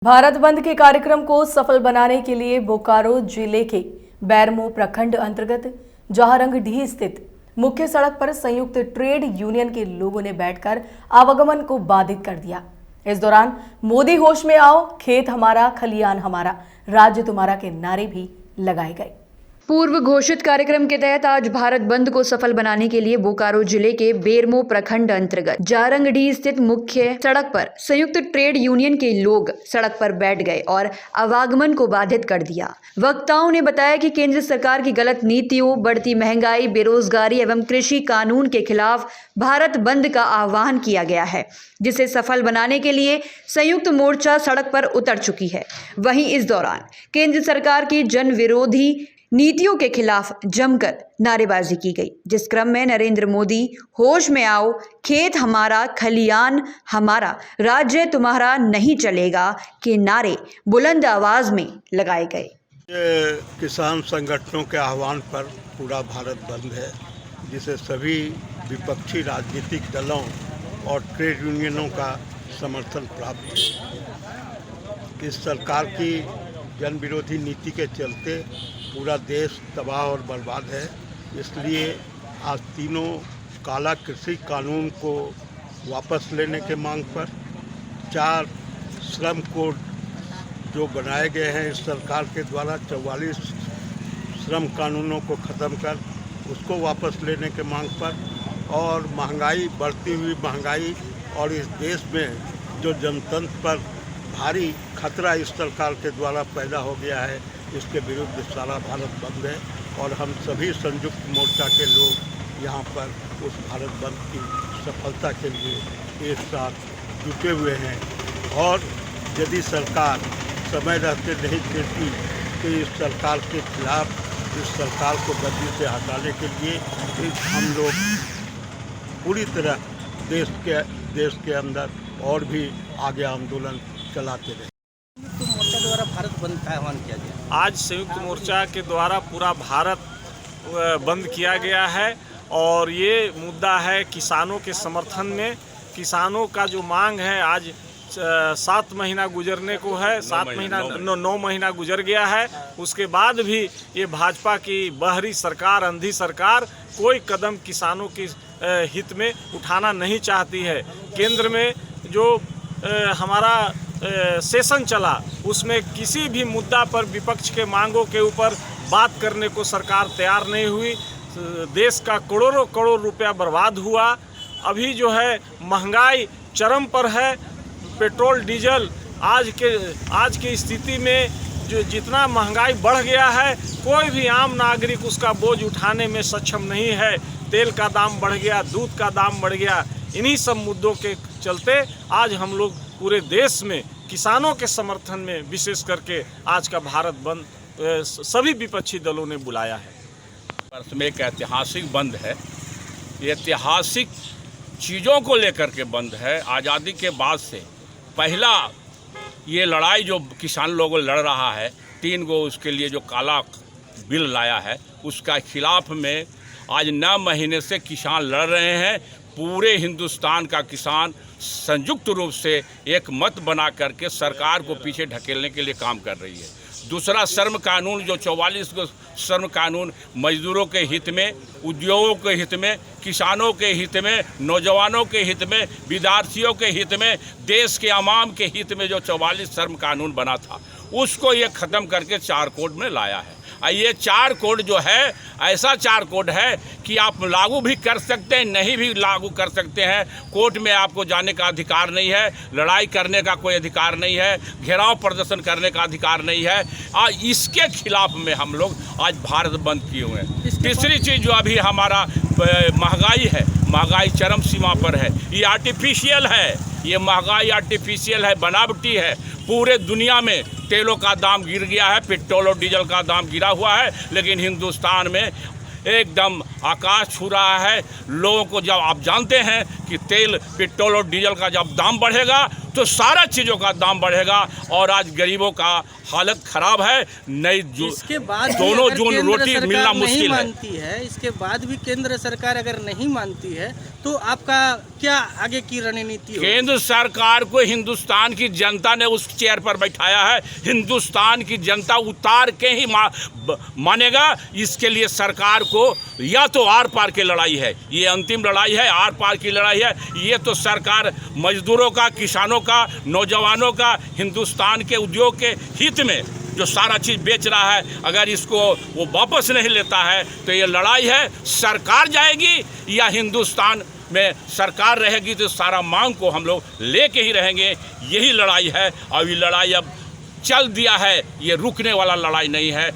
भारत बंद के कार्यक्रम को सफल बनाने के लिए बोकारो जिले के बैरमो प्रखंड अंतर्गत जहारंगडीह स्थित मुख्य सड़क पर संयुक्त ट्रेड यूनियन के लोगों ने बैठकर आवागमन को बाधित कर दिया। इस दौरान मोदी होश में आओ, खेत हमारा, खलियान हमारा, राज्य तुम्हारा के नारे भी लगाए गए। पूर्व घोषित कार्यक्रम के तहत आज भारत बंद को सफल बनाने के लिए बोकारो जिले के बेरमो प्रखंड अंतर्गत जहारंगडीह स्थित मुख्य सड़क पर संयुक्त ट्रेड यूनियन के लोग सड़क पर बैठ गए और आवागमन को बाधित कर दिया। वक्ताओं ने बताया कि केंद्र सरकार की गलत नीतियों, बढ़ती महंगाई, बेरोजगारी एवं कृषि कानून के खिलाफ भारत बंद का आह्वान किया गया है, जिसे सफल बनाने के लिए संयुक्त मोर्चा सड़क पर उतर चुकी है। वहीं इस दौरान केंद्र सरकार की जन विरोधी नीतियों के खिलाफ जमकर नारेबाजी की गई, जिस क्रम में नरेंद्र मोदी होश में आओ, खेत हमारा, खलियान हमारा, राज्य तुम्हारा नहीं चलेगा के नारे बुलंद आवाज में लगाए गए। किसान संगठनों के आह्वान पर पूरा भारत बंद है, जिसे सभी विपक्षी राजनीतिक दलों और ट्रेड यूनियनों का समर्थन प्राप्त है। इस सरकार की जन विरोधी नीति के चलते पूरा देश तबाह और बर्बाद है। इसलिए आज तीनों काला कृषि कानून को वापस लेने के मांग पर 4 श्रम कोड जो बनाए गए हैं इस सरकार के द्वारा, 44 श्रम कानूनों को ख़त्म कर उसको वापस लेने के मांग पर, और महंगाई, बढ़ती हुई महंगाई और इस देश में जो जनतंत्र पर भारी खतरा इस सरकार के द्वारा पैदा हो गया है, इसके विरुद्ध सारा भारत बंद है। और हम सभी संयुक्त मोर्चा के लोग यहाँ पर उस भारत बंद की सफलता के लिए एक साथ जुटे हुए हैं। और यदि सरकार समय रहते नहीं देती तो इस सरकार के खिलाफ, इस सरकार को गद्दी से हटाने के लिए हम लोग पूरी तरह देश के अंदर और भी आगे आंदोलन चलाते रहे। मोर्चा द्वारा भारत बंद का आह्वान किया गया। आज संयुक्त मोर्चा के द्वारा पूरा भारत बंद किया गया है और ये मुद्दा है किसानों के समर्थन में। किसानों का जो मांग है, आज 7 महीना गुजरने को है, 9 महीना गुजर गया है। उसके बाद भी ये भाजपा की बहरी सरकार, अंधी सरकार कोई कदम किसानों के हित में उठाना नहीं चाहती है। केंद्र में जो हमारा सेशन चला, उसमें किसी भी मुद्दा पर विपक्ष के मांगों के ऊपर बात करने को सरकार तैयार नहीं हुई। देश का करोड़ों करोड़ रुपया बर्बाद हुआ। अभी जो है महंगाई चरम पर है। पेट्रोल डीजल आज की स्थिति में जो जितना महंगाई बढ़ गया है, कोई भी आम नागरिक उसका बोझ उठाने में सक्षम नहीं है। तेल का दाम बढ़ गया, दूध का दाम बढ़ गया। इन्हीं सब मुद्दों के चलते आज हम लोग पूरे देश में किसानों के समर्थन में विशेष करके आज का भारत बंद सभी विपक्षी दलों ने बुलाया है। वर्ष में एक ऐतिहासिक बंद है। ये ऐतिहासिक चीज़ों को लेकर के बंद है। आज़ादी के बाद से पहला ये लड़ाई जो किसान लोगों लड़ रहा है, 3 गो उसके लिए जो काला बिल लाया है, उसका खिलाफ में आज 9 महीने से किसान लड़ रहे हैं। पूरे हिंदुस्तान का किसान संयुक्त रूप से एक मत बना करके सरकार को पीछे ढकेलने के लिए काम कर रही है। दूसरा श्रम कानून, जो 44 को श्रम कानून मजदूरों के हित में, उद्योगों के हित में, किसानों के हित में, नौजवानों के हित में, विद्यार्थियों के हित में, देश के आवाम के हित में जो 44 श्रम कानून बना था, उसको ये ख़त्म करके 4 कोड में लाया है। ये 4 कोड जो है, ऐसा 4 कोड है कि आप लागू भी कर सकते हैं, नहीं भी लागू कर सकते हैं। कोर्ट में आपको जाने का अधिकार नहीं है, लड़ाई करने का कोई अधिकार नहीं है, घेराव प्रदर्शन करने का अधिकार नहीं है। इसके खिलाफ में हम लोग आज भारत बंद किए हुए हैं। तीसरी चीज़ जो अभी हमारा महंगाई है, महंगाई चरम सीमा पर है। ये आर्टिफिशियल है, ये महंगाई आर्टिफिशियल है, बनावटी है। पूरे दुनिया में तेलों का दाम गिर गया है, पेट्रोल और डीजल का दाम गिरा हुआ है, लेकिन हिंदुस्तान में एकदम आकाश छू रहा है। लोगों को जब आप जानते हैं कि तेल, पेट्रोल और डीजल का जब दाम बढ़ेगा तो सारा चीज़ों का दाम बढ़ेगा और आज गरीबों का हालत खराब है। नई इसके बाद दोनों जून रोटी मिलना मुश्किल है। मानती है, इसके बाद भी केंद्र सरकार अगर नहीं मानती है तो आपका क्या आगे की रणनीति होगी? केंद्र सरकार को हिंदुस्तान की जनता ने उस चेयर पर बैठाया है, हिंदुस्तान की जनता उतार के ही मानेगा। इसके लिए सरकार को या तो आर पार की लड़ाई है, ये अंतिम लड़ाई है, आर पार की लड़ाई है। ये तो सरकार मजदूरों का, किसानों का, नौजवानों का, हिंदुस्तान के उद्योग के हित में जो सारा चीज़ बेच रहा है, अगर इसको वो वापस नहीं लेता है तो ये लड़ाई है। सरकार जाएगी या हिंदुस्तान में सरकार रहेगी तो सारा मांग को हम लोग लेके ही रहेंगे। यही लड़ाई है और ये लड़ाई अब चल दिया है, ये रुकने वाला लड़ाई नहीं है।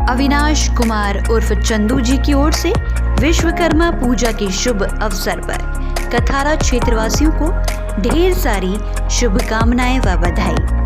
अविनाश कुमार उर्फ चंदू जी की ओर से विश्वकर्मा पूजा के शुभ अवसर पर कथारा क्षेत्रवासियों को ढेर सारी शुभकामनाएं व बधाई।